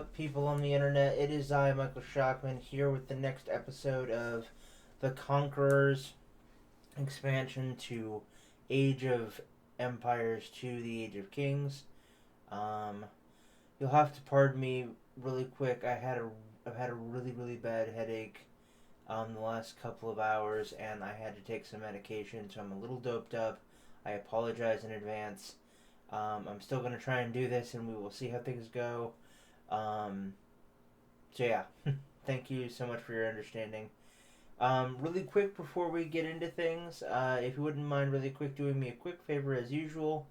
up, people on the internet? It is I, Michael Shockman, here with the next episode of the Conquerors expansion to Age of Empires to the Age of Kings. You'll have to pardon me really quick. I've had a really bad headache the last couple of hours, and I had to take some medication, so I'm a little doped up. I apologize in advance. I'm still going to try and do this, and we will see how things go. So yeah, thank you so much for your understanding. Really quick before we get into things, if you wouldn't mind really quick doing me a quick favor as usual,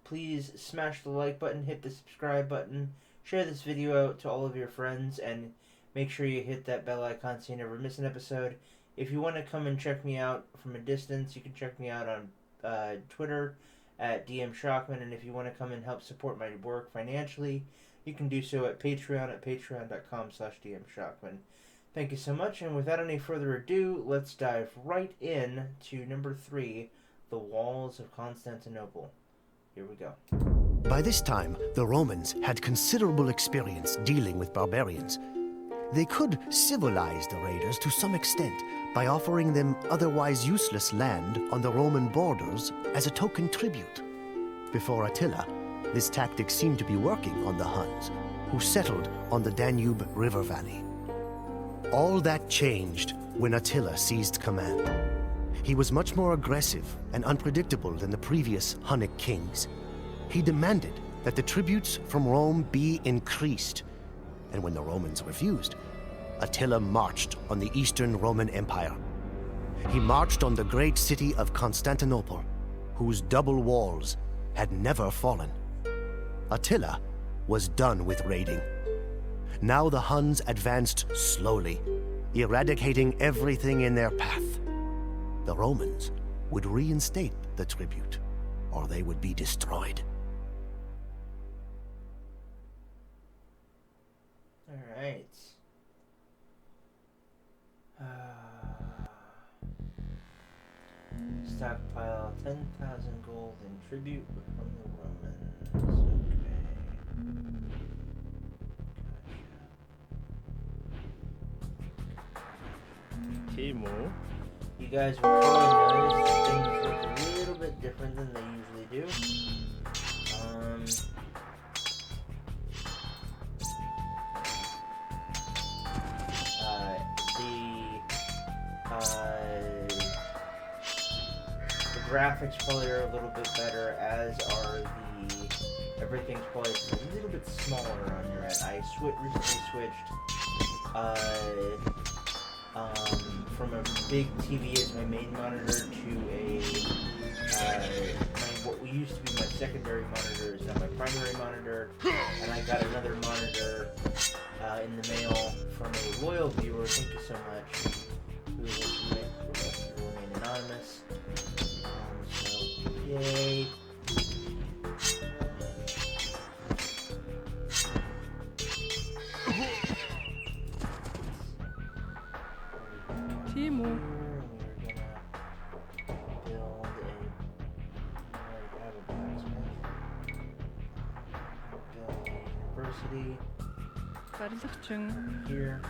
please smash the like button, hit the subscribe button, share this video out to all of your friends, and make sure you hit that bell icon so you never miss an episode. If you want to come and check me out from a distance, you can check me out on Twitter at DM Shockman, and if you want to come and help support my work financially, you can do so at Patreon at patreon.com/DM Shockman. Thank you so much, and without any further ado, let's dive right in to number 3, The Walls of Constantinople. Here we go. By this time, the Romans had considerable experience dealing with barbarians. They could civilize the raiders to some extent by offering them otherwise useless land on the Roman borders as a token tribute. Before Attila, this tactic seemed to be working on the Huns, who settled on the Danube River Valley. All that changed when Attila seized command. He was much more aggressive and unpredictable than the previous Hunnic kings. He demanded that the tributes from Rome be increased, and when the Romans refused, Attila marched on the Eastern Roman Empire. He marched on the great city of Constantinople, whose double walls had never fallen. Attila was done with raiding. Now the Huns advanced slowly, eradicating everything in their path. The Romans would reinstate the tribute, or they would be destroyed. Alright. Stockpile 10,000 gold in tribute from the Romans. Okay. Timo. You guys will probably notice things look a little bit different than they usually do. The graphics probably are a little bit better, as are everything's probably a little bit smaller on your end. I recently switched from a big TV as my main monitor to what used to be my secondary monitor is now my primary monitor, and I got another monitor in the mail from a loyal viewer. Thank you so much. Who will remain anonymous. So yay. Timo. University Барилгачин. here.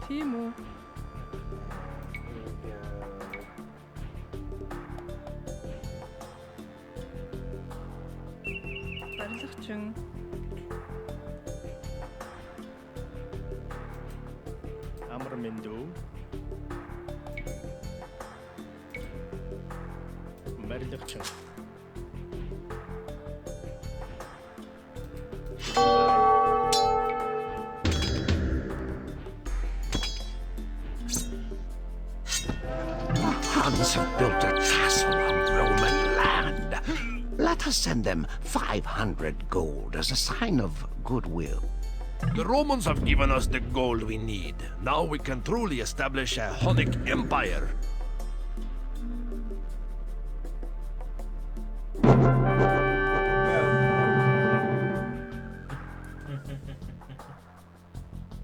Timo. Барилгачин. Амар мэндүү. Барилгачин. Huns have built a castle on Roman land. Let us send them 500 gold as a sign of goodwill. The Romans have given us the gold we need. Now we can truly establish a Hunnic empire.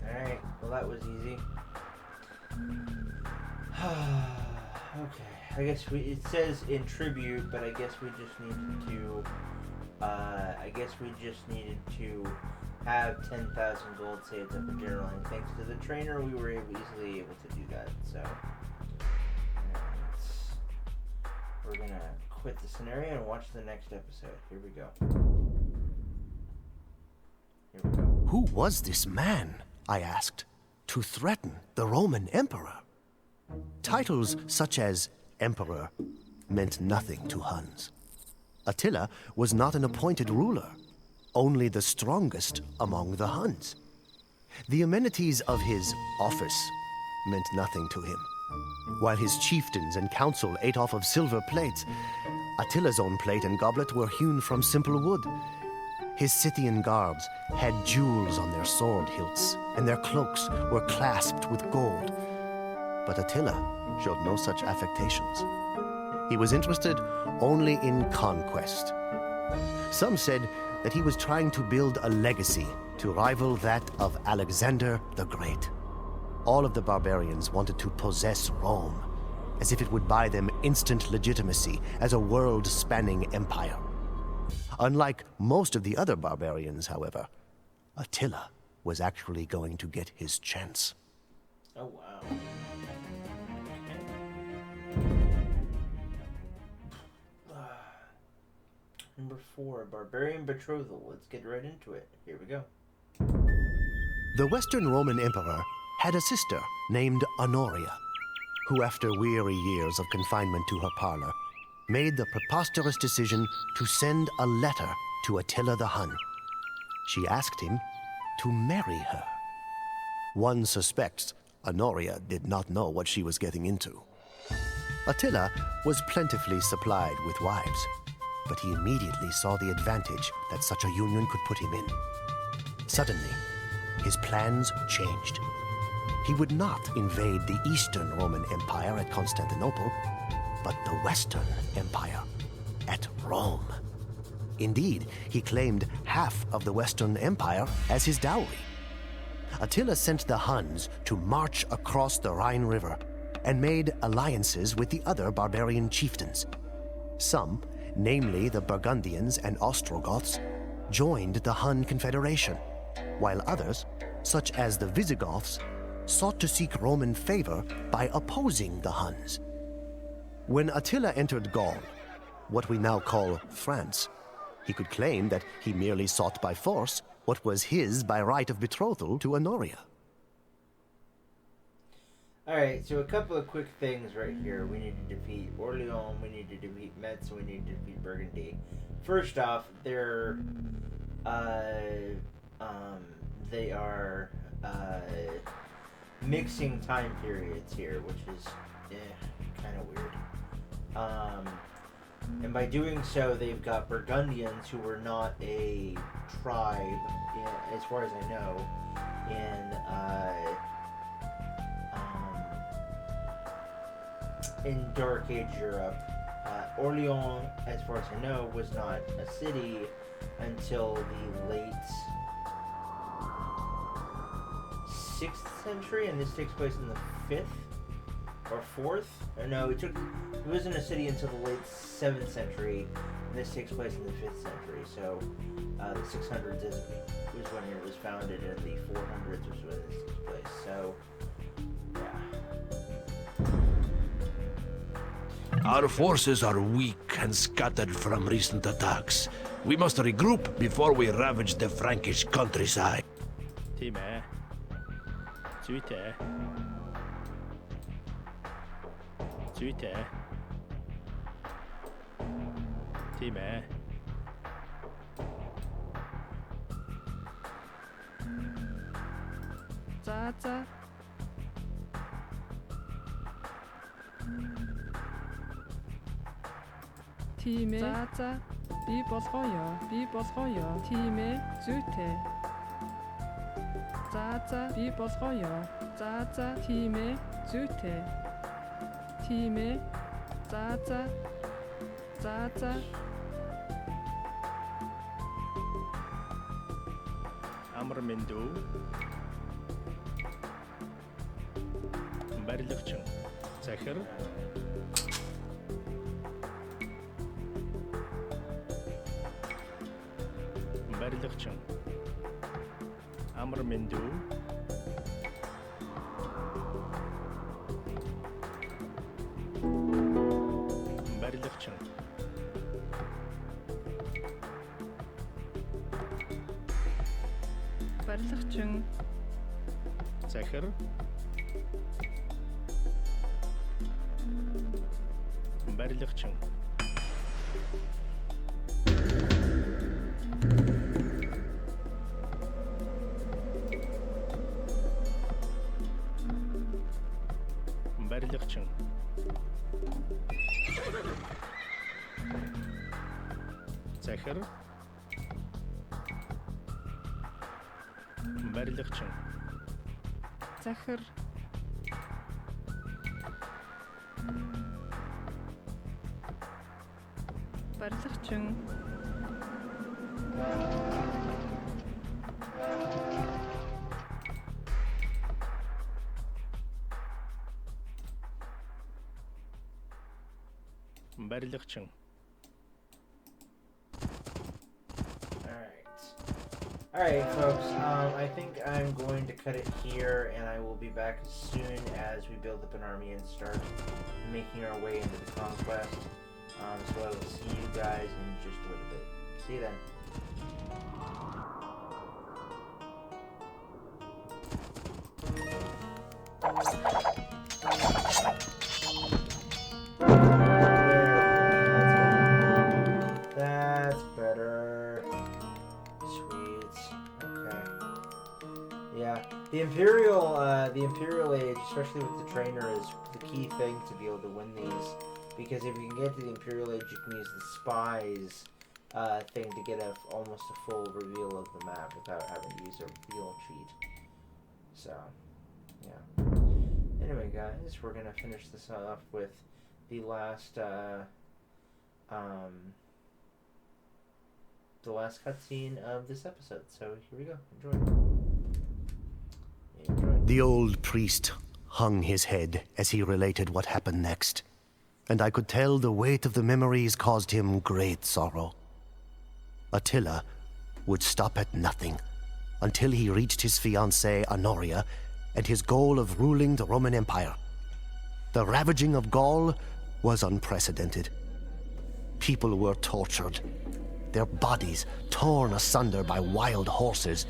Alright, well that was easy. Okay, I guess it says in tribute, but I guess we just needed to, have 10,000 gold saved up in general, and thanks to the trainer we were easily able to do that, so. We're gonna quit the scenario and watch the next episode. Here we go. Who was this man, I asked, to threaten the Roman emperor? Titles such as emperor meant nothing to Huns. Attila was not an appointed ruler, only the strongest among the Huns. The amenities of his office meant nothing to him. While his chieftains and council ate off of silver plates, Attila's own plate and goblet were hewn from simple wood. His Scythian guards had jewels on their sword hilts, and their cloaks were clasped with gold. But Attila showed no such affectations. He was interested only in conquest. Some said that he was trying to build a legacy to rival that of Alexander the Great. All of the barbarians wanted to possess Rome, as if it would buy them instant legitimacy as a world-spanning empire. Unlike most of the other barbarians, however, Attila was actually going to get his chance. Oh, wow. Number 4, Barbarian Betrothal. Let's get right into it. Here we go. The Western Roman Emperor had a sister named Honoria, who after weary years of confinement to her parlor, made the preposterous decision to send a letter to Attila the Hun. She asked him to marry her. One suspects Honoria did not know what she was getting into. Attila was plentifully supplied with wives, but he immediately saw the advantage that such a union could put him in. Suddenly, his plans changed. He would not invade the Eastern Roman Empire at Constantinople, but the Western Empire at Rome. Indeed, he claimed half of the Western Empire as his dowry. Attila sent the Huns to march across the Rhine River and made alliances with the other barbarian chieftains. Some, namely the Burgundians and Ostrogoths, joined the Hun Confederation, while others, such as the Visigoths, sought to seek Roman favor by opposing the Huns. When Attila entered Gaul, what we now call France, he could claim that he merely sought by force what was his by right of betrothal to Honoria. Alright, so a couple of quick things right here. We need to defeat Orleans, we need to defeat Metz, and we need to defeat Burgundy. First off, they are mixing time periods here, which is kind of weird. And by doing so, they've got Burgundians, who were not a tribe, as far as I know, in Dark Age Europe. Orleans, as far as I know, was not a city until the late 6th century, and this takes place in the 5th or 4th. Or no, it wasn't a city until the late 7th century, and this takes place in the 5th century. So the 600s was when it was founded, and the 400s was when this took place. So yeah. Our forces are weak and scattered from recent attacks. We must regroup before we ravage the Frankish countryside. 팀에 주의태 팀에 짜짜 팀에 짜짜 비버서요 팀에 주태 за би болгоё. За тийм ээ. Зүйтэй. Тийм ээ. За. Амар мэндүү. Барилгачин. Захир. Барилгачин. Амар мэндүү. Барилгачин. Барилгачин. Захир. Барилгачин. Барилгачин. Захир. Барилгачин. Захир. Барилгачин. Барилгачин. Alright, folks, I think I'm going to cut it here, and I will be back as soon as we build up an army and start making our way into the conquest. So I will see you guys in just a little bit. See you then. That's better. Sweet. Okay. Yeah, the Imperial Age, especially with the trainer, is the key thing to be able to win these. Because if you can get to the Imperial Age, you can use the spies thing to get almost a full reveal of the map without having to use a real cheat. So, yeah. Anyway, guys, we're gonna finish this off with the last cutscene of this episode. So here we go. Enjoy. The old priest hung his head as he related what happened next, and I could tell the weight of the memories caused him great sorrow. Attilla would stop at nothing until he reached his fiancée Honoria and his goal of ruling the Roman Empire. The ravaging of Gaul was unprecedented. People were tortured, their bodies torn asunder by wild horses,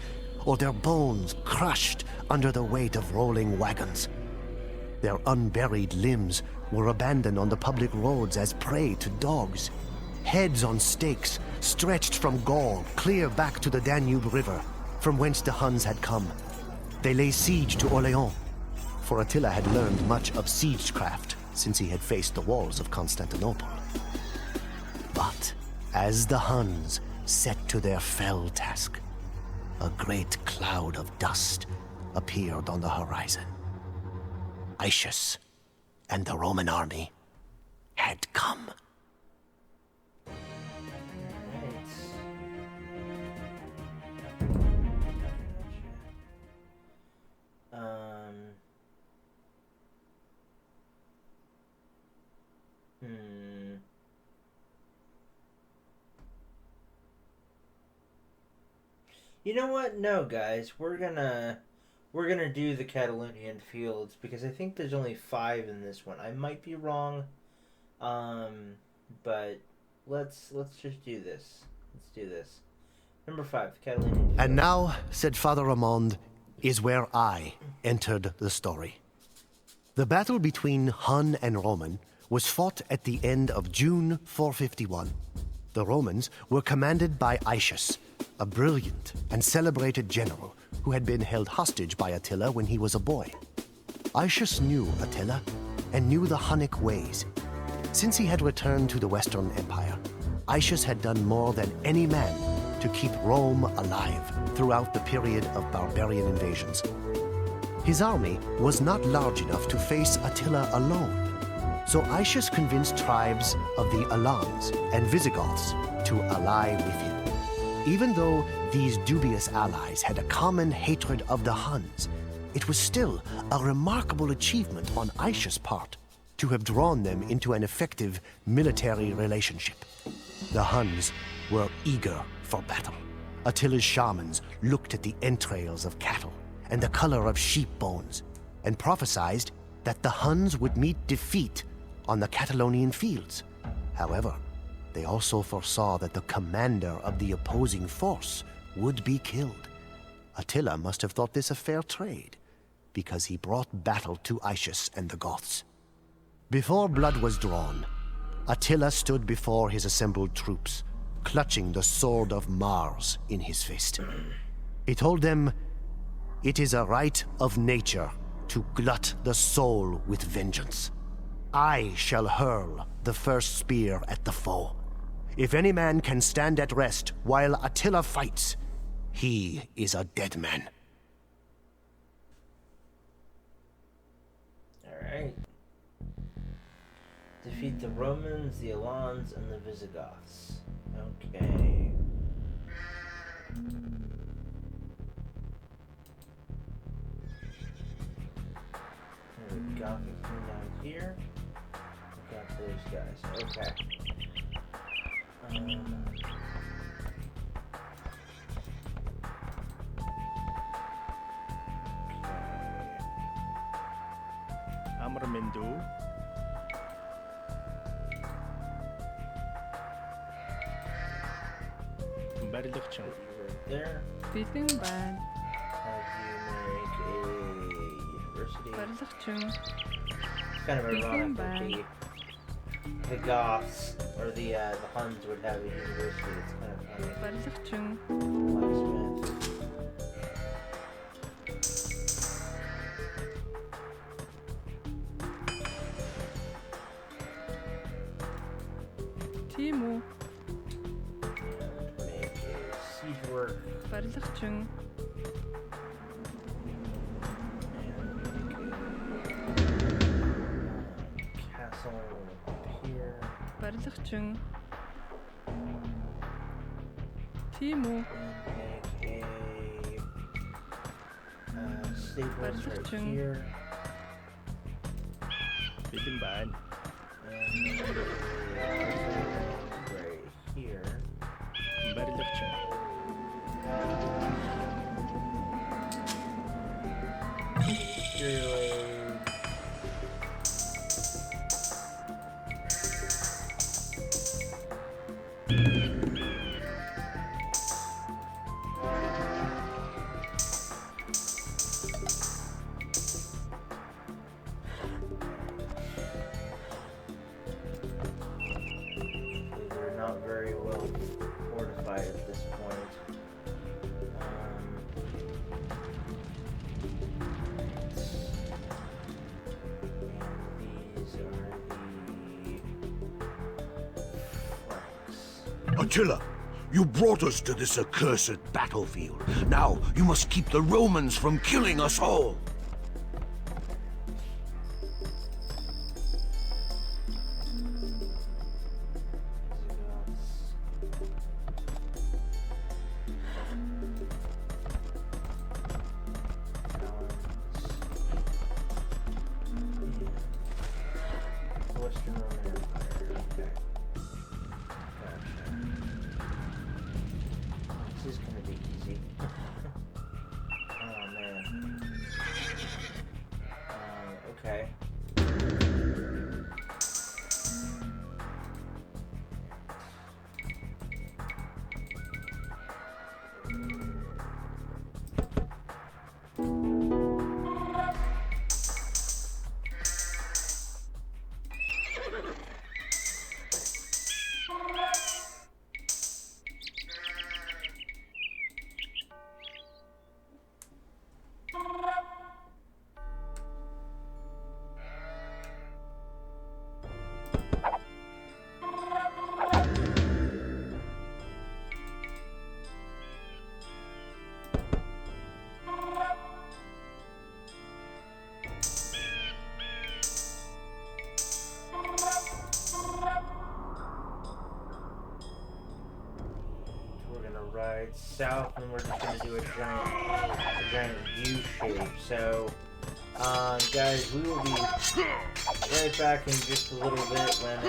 or their bones crushed under the weight of rolling wagons. Their unburied limbs were abandoned on the public roads as prey to dogs. Heads on stakes stretched from Gaul clear back to the Danube River, from whence the Huns had come. They lay siege to Orléans, for Attila had learned much of siegecraft since he had faced the walls of Constantinople. But as the Huns set to their fell task, a great cloud of dust appeared on the horizon. Aetius and the Roman army had come. You know what? No, guys, we're gonna do the Catalonian fields because I think there's only 5 in this one. I might be wrong, but let's just do this. Let's do this. Number 5, Catalonian fields. And now, said Father Ramond, is where I entered the story. The battle between Hun and Roman was fought at the end of June 451. The Romans were commanded by Aetius, a brilliant and celebrated general who had been held hostage by Attila when he was a boy. Aetius knew Attila and knew the Hunnic ways. Since he had returned to the Western Empire, Aetius had done more than any man to keep Rome alive throughout the period of barbarian invasions. His army was not large enough to face Attila alone, so Aetius convinced tribes of the Alans and Visigoths to ally with him. Even though these dubious allies had a common hatred of the Huns, it was still a remarkable achievement on Aetius' part to have drawn them into an effective military relationship. The Huns were eager for battle. Attila's shamans looked at the entrails of cattle and the color of sheep bones and prophesied that the Huns would meet defeat on the Catalonian fields. However, they also foresaw that the commander of the opposing force would be killed. Attila must have thought this a fair trade, because he brought battle to Aetius and the Goths. Before blood was drawn, Attila stood before his assembled troops, clutching the sword of Mars in his fist. He told them, "It is a right of nature to glut the soul with vengeance. I shall hurl the first spear at the foe. If any man can stand at rest while Attila fights, he is a dead man." Alright. Defeat the Romans, the Alans, and the Visigoths. Okay. We got the thing down here. We got those guys. Okay. Amramendu. Барилгачин. Right there. Бэлэн байна. Have you make a university? Барилгачин. It's kind of ironic that the Goths or the Huns would have a university. It's kind of funny. Барилгачин. Blacksmith. Тийм үү? Make a siege work. Барилгачин. Castle up here. Барилгачин. Тийм үү? And make a stables right Barилгачин. here. Бэлэн байна. And right here. Барилгачин. Imperial. They're not very well fortified at this point. And these are the Franks. Attila, you brought us to this accursed battlefield. Now you must keep the Romans from killing us all. Western Roman Empire. Okay. Gotcha. This is gonna be easy. Oh man. Okay. ride south, and we're just gonna do a giant U shape. So, guys, we will be right back in just a little bit when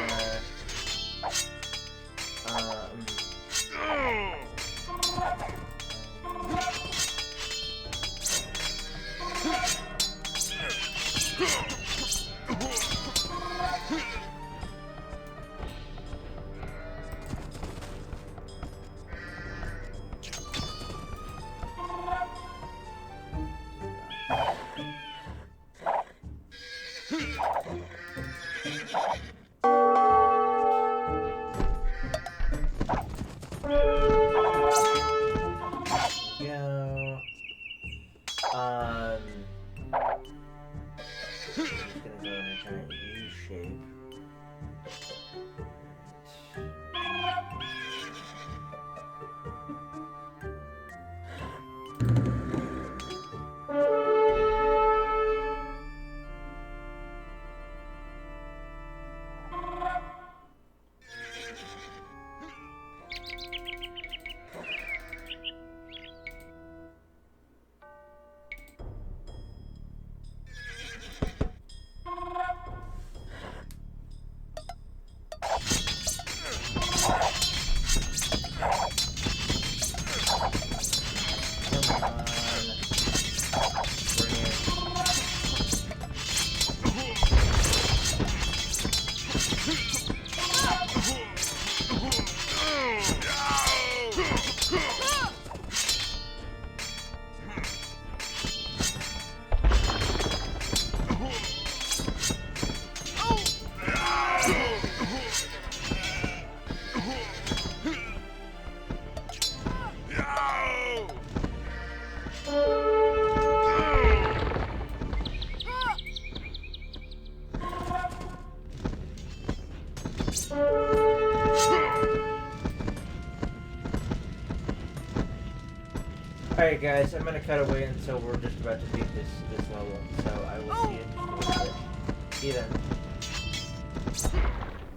Alright guys, I'm gonna cut away until we're just about to beat this level, so I will see you in just a little bit. See you then.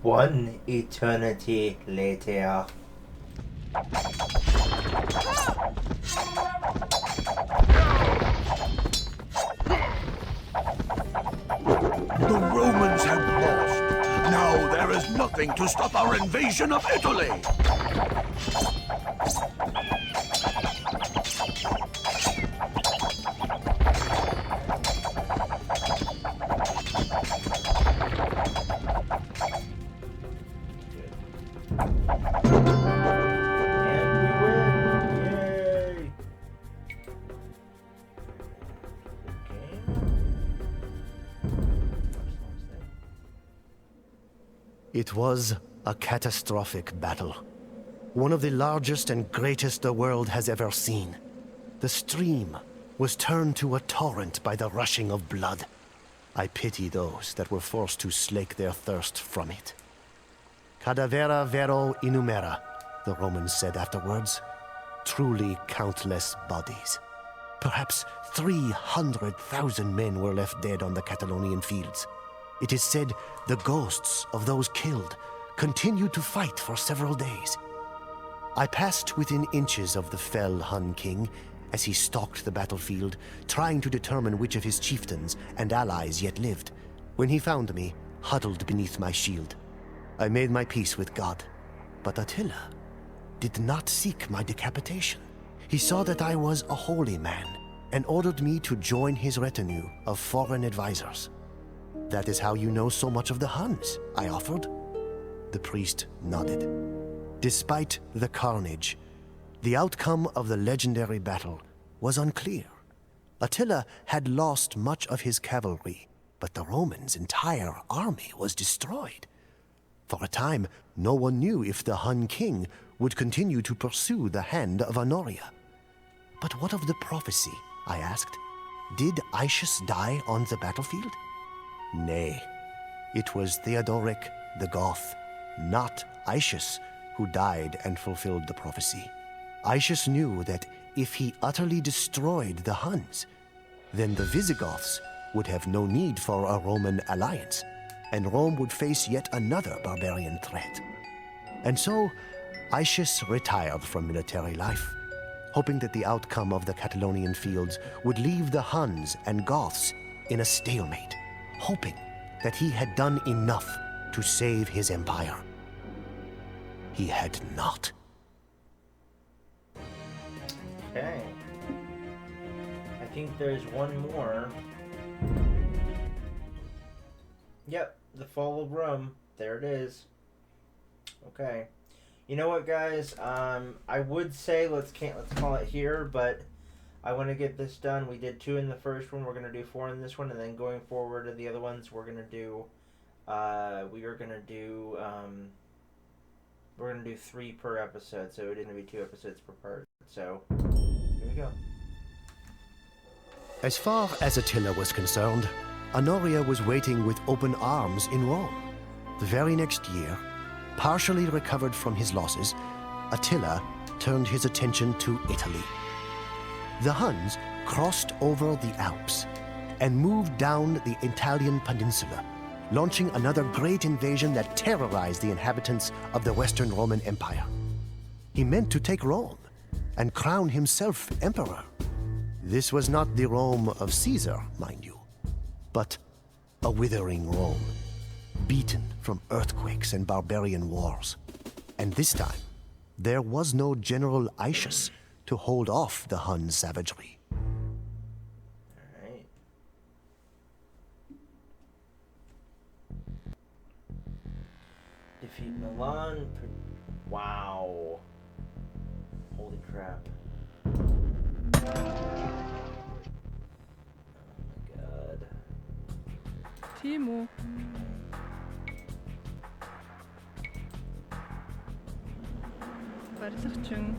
One eternity later. The Romans have lost. Now there is nothing to stop our invasion of Italy. It was a catastrophic battle. One of the largest and greatest the world has ever seen. The stream was turned to a torrent by the rushing of blood. I pity those that were forced to slake their thirst from it. Cadavera vero innumera, the Romans said afterwards. Truly countless bodies. Perhaps 300,000 men were left dead on the Catalonian fields. It is said the ghosts of those killed continued to fight for several days. I passed within inches of the fell Hun king as he stalked the battlefield, trying to determine which of his chieftains and allies yet lived, when he found me huddled beneath my shield. I made my peace with God, but Attilla did not seek my decapitation. He saw that I was a holy man and ordered me to join his retinue of foreign advisors. That is how you know so much of the Huns, I offered. The priest nodded. Despite the carnage, the outcome of the legendary battle was unclear. Attila had lost much of his cavalry, but the Romans' entire army was destroyed. For a time, no one knew if the Hun king would continue to pursue the hand of Honoria. But what of the prophecy, I asked? Did Aetius die on the battlefield? Nay, it was Theodoric the Goth, not Aetius, who died and fulfilled the prophecy. Aetius knew that if he utterly destroyed the Huns, then the Visigoths would have no need for a Roman alliance, and Rome would face yet another barbarian threat. And so, Aetius retired from military life, hoping that the outcome of the Catalonian fields would leave the Huns and Goths in a stalemate, hoping that he had done enough to save his empire. He had not. Okay. I think there's one more. Yep, the fall of Rome. There it is. Okay. You know what, guys? I would say let's call it here, but I want to get this done. We did 2 in the first one. We're gonna do 4 in this one, and then going forward to the other ones, we're gonna do. We're gonna do 3 per episode, so it's gonna be 2 episodes per part. So here we go. As far as Attila was concerned, Honoria was waiting with open arms in Rome. The very next year, partially recovered from his losses, Attila turned his attention to Italy. The Huns crossed over the Alps and moved down the Italian peninsula, launching another great invasion that terrorized the inhabitants of the Western Roman Empire. He meant to take Rome and crown himself emperor. This was not the Rome of Caesar, mind you, but a withering Rome, beaten from earthquakes and barbarian wars. And this time, there was no General Aetius to hold off the Hun savagery. Alright. Defeat Milan. Wow. Holy crap. Oh my god. Timo. Барилгачин.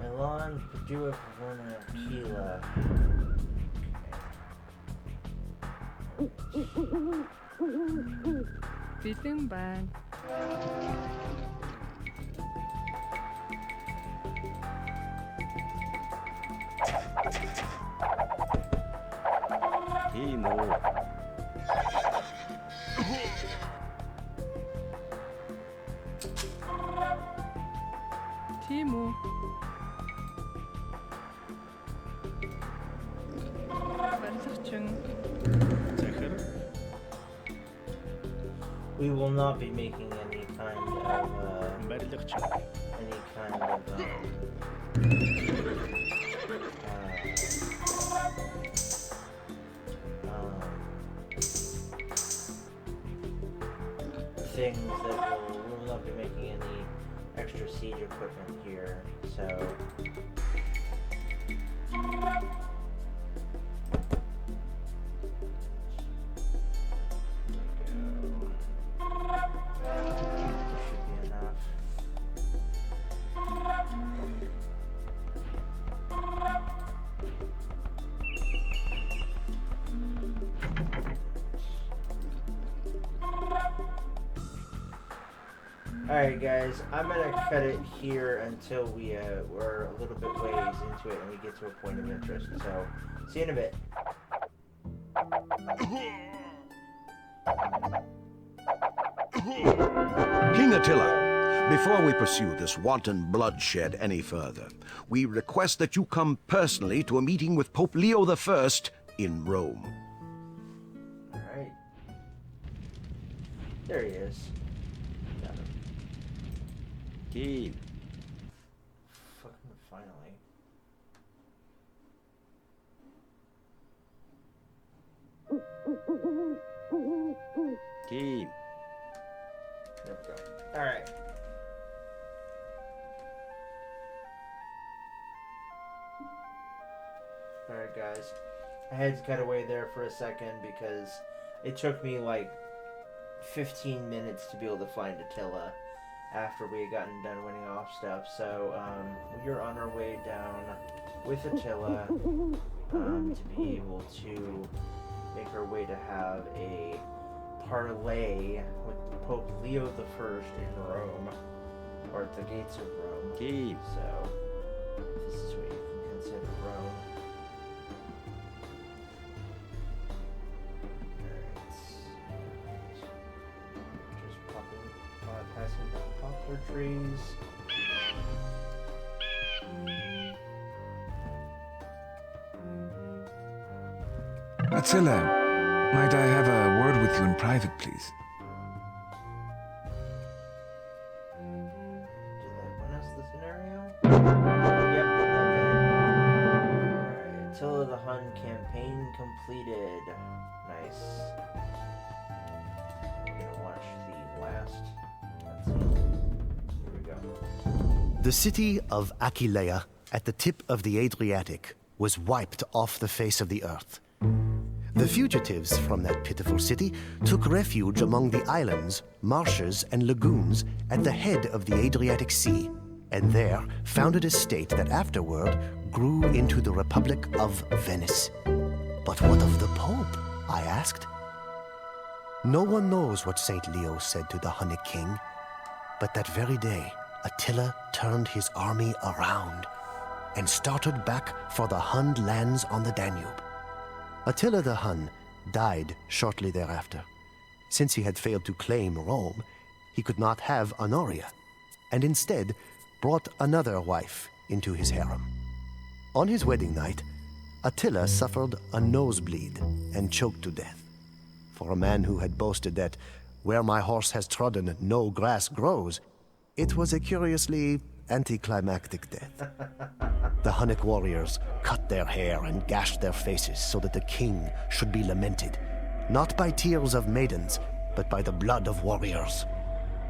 Milan, Padua, Verona, Attila. Бэлэн байна. Тийм үү. Тийм үү. Барилгачин. Захир. We will not be making any kind of Барилгачин. things that we will not be making any extra siege equipment here, so should be enough. Alright guys, I'm gonna cut it here until we're a little bit ways into it and we get to a point of interest. So, see you in a bit. King Attila, before we pursue this wanton bloodshed any further, we request that you come personally to a meeting with Pope Leo I in Rome. Alright. There he is. Team. Fucking finally. Team. There we go. Alright. Alright, guys. I had to cut away there for a second because it took me like 15 minutes to be able to find Attilla after we had gotten done winning off stuff. So, we're on our way down with Attilla to be able to make our way to have a parlay with Pope Leo the First in Rome, or at the gates of Rome. Team. So, this is what you can consider Rome. Passing down poplar trees. Attilla, might I have a word with you in private, please? Did that win us the scenario? Yep, that did. Alright, Attilla the Hun campaign completed. Nice. We're gonna watch the last. Here we go. The city of Aquileia, at the tip of the Adriatic, was wiped off the face of the earth. The fugitives from that pitiful city took refuge among the islands, marshes, and lagoons at the head of the Adriatic Sea, and there founded a state that afterward grew into the Republic of Venice. But what of the Pope? I asked. No one knows what St. Leo said to the Hunnic king, but that very day, Attila turned his army around and started back for the Hun lands on the Danube. Attila the Hun died shortly thereafter. Since he had failed to claim Rome, he could not have Honoria, and instead brought another wife into his harem. On his wedding night, Attila suffered a nosebleed and choked to death. For a man who had boasted that, "Where my horse has trodden, no grass grows," it was a curiously anticlimactic death. The Hunnic warriors cut their hair and gashed their faces so that the king should be lamented, not by tears of maidens, but by the blood of warriors.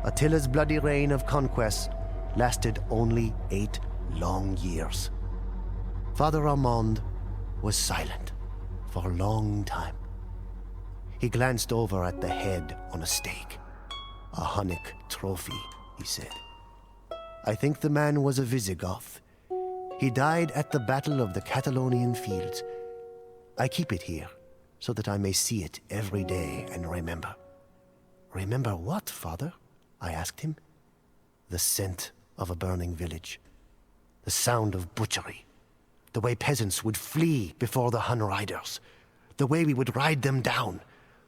Attila's bloody reign of conquest lasted only 8 long years. Father Armand was silent for a long time. He glanced over at the head on a stake. "A Hunnic trophy," he said. "I think the man was a Visigoth. He died at the Battle of the Catalonian Fields. I keep it here, so that I may see it every day and remember." "Remember what, Father?" I asked him. "The scent of a burning village, the sound of butchery, the way peasants would flee before the Hun riders, the way we would ride them down,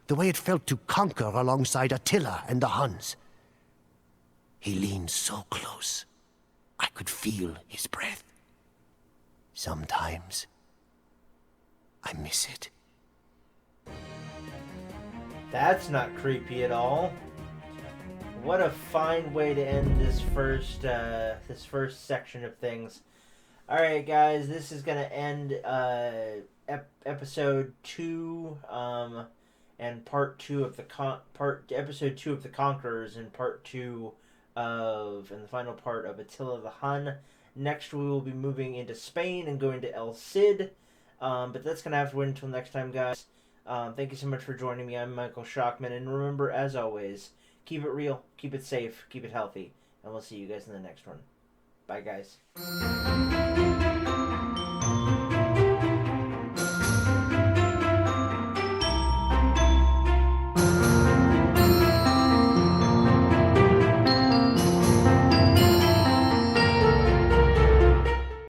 the way it felt to conquer alongside Attila and the Huns." He leaned so close, I could feel his breath. "Sometimes I miss it." That's not creepy at all. What a fine way to end this first section of things. All right, guys, this is gonna end episode 2, and part 2 of the episode 2 of the Conquerors, and part 2 and the final part of Attila the Hun. Next, we will be moving into Spain and going to El Cid. But that's going to have to wait until next time, guys. Thank you so much for joining me. I'm Michael Shockman. And remember, as always, keep it real, keep it safe, keep it healthy. And we'll see you guys in the next one. Bye, guys.